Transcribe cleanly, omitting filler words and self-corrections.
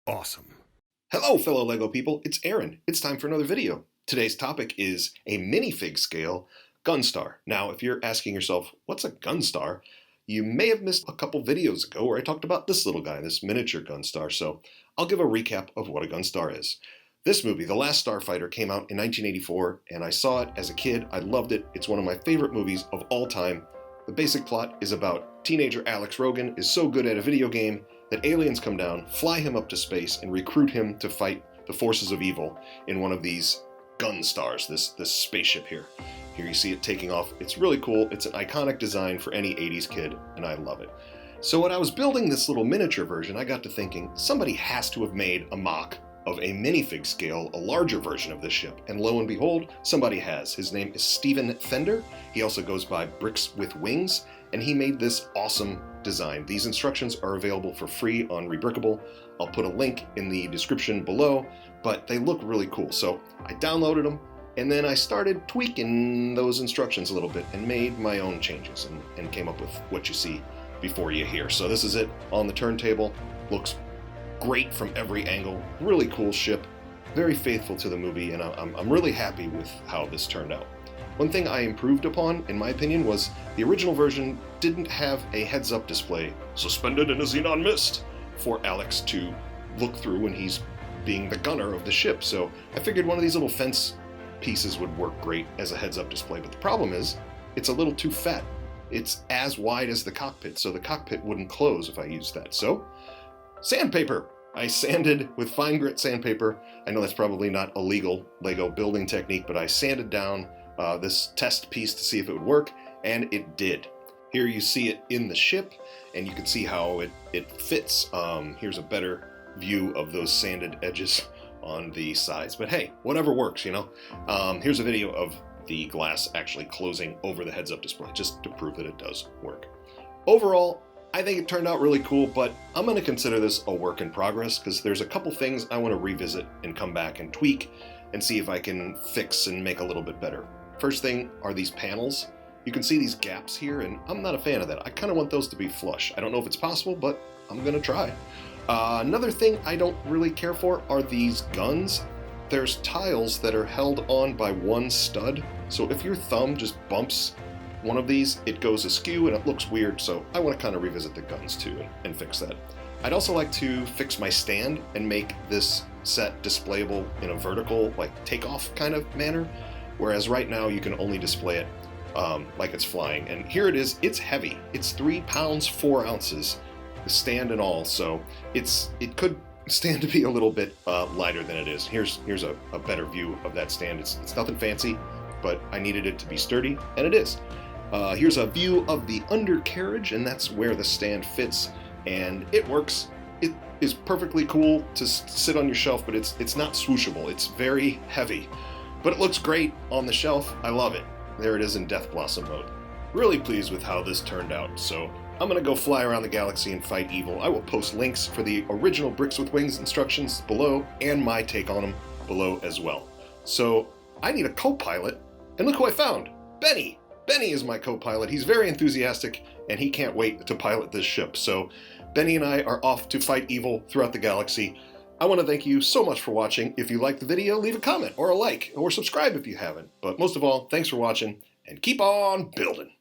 Awesome. Hello, fellow LEGO people. It's Aaron. It's time for another video. Today's topic is a minifig scale Gunstar. Now, if you're asking yourself, what's a Gunstar? You may have missed a couple videos ago where I talked about this little guy, this miniature Gunstar, so I'll give a recap of what a Gunstar is. This movie, The Last Starfighter, came out in 1984, and I saw it as a kid. I loved it. It's one of my favorite movies of all time. The basic plot is about teenager Alex Rogan is so good at a video game that aliens come down, fly him up to space, and recruit him to fight the forces of evil in one of these Gunstars, this spaceship here. Here you see it taking off. It's really cool. It's an iconic design for any 80s kid, and I love it. So when I was building this little miniature version, I got to thinking, somebody has to have made a mock of a minifig scale, a larger version of this ship. And lo and behold, somebody has. His name is Steven Fender. He also goes by BricksWithWings, and he made this awesome design. These instructions are available for free on Rebrickable. I'll put a link in the description below, but they look really cool. So I downloaded them, and then I started tweaking those instructions a little bit and made my own changes and came up with what you see before you here. So this is it on the turntable. Looks great from every angle. Really cool ship. Very faithful to the movie, and I'm really happy with how this turned out. One thing I improved upon, in my opinion, was the original version didn't have a heads-up display suspended in a xenon mist for Alex to look through when he's being the gunner of the ship. So I figured one of these little fence pieces would work great as a heads-up display, but the problem is it's a little too fat. It's as wide as the cockpit, so the cockpit wouldn't close if I used that. So sandpaper. I sanded with fine grit sandpaper. I know that's probably not a legal LEGO building technique, but I sanded down this test piece to see if it would work, and it did. Here you see it in the ship, and you can see how it fits. Here's a better view of those sanded edges on the sides. But hey, whatever works, you know? Here's a video of the glass actually closing over the heads-up display, just to prove that it does work. Overall, I think it turned out really cool, but I'm going to consider this a work in progress because there's a couple things I want to revisit and come back and tweak and see if I can fix and make a little bit better. First thing are these panels. You can see these gaps here, and I'm not a fan of that. I kind of want those to be flush. I don't know if it's possible, but I'm going to try. Another thing I don't really care for are these guns. There's tiles that are held on by one stud, so if your thumb just bumps one of these, it goes askew and it looks weird, so I want to kind of revisit the guns too and fix that. I'd also like to fix my stand and make this set displayable in a vertical, like takeoff kind of manner, whereas right now you can only display it like it's flying. And here it is. It's heavy. It's 3 pounds 4 ounces, the stand and all, so it could stand to be a little bit lighter than it is. Here's a better view of that stand. It's nothing fancy, but I needed it to be sturdy, and it is. Here's a view of the undercarriage, and that's where the stand fits, and it works. It is perfectly cool to sit on your shelf, but it's not swooshable. It's very heavy, but it looks great on the shelf. I love it. There it is in Death Blossom mode. Really pleased with how this turned out, so I'm going to go fly around the galaxy and fight evil. I will post links for the original BricksWithWings instructions below and my take on them below as well. So I need a co-pilot, and look who I found, Benny. Benny is my co-pilot. He's very enthusiastic, and he can't wait to pilot this ship. So Benny and I are off to fight evil throughout the galaxy. I want to thank you so much for watching. If you liked the video, leave a comment or a like, or subscribe if you haven't. But most of all, thanks for watching, and keep on building.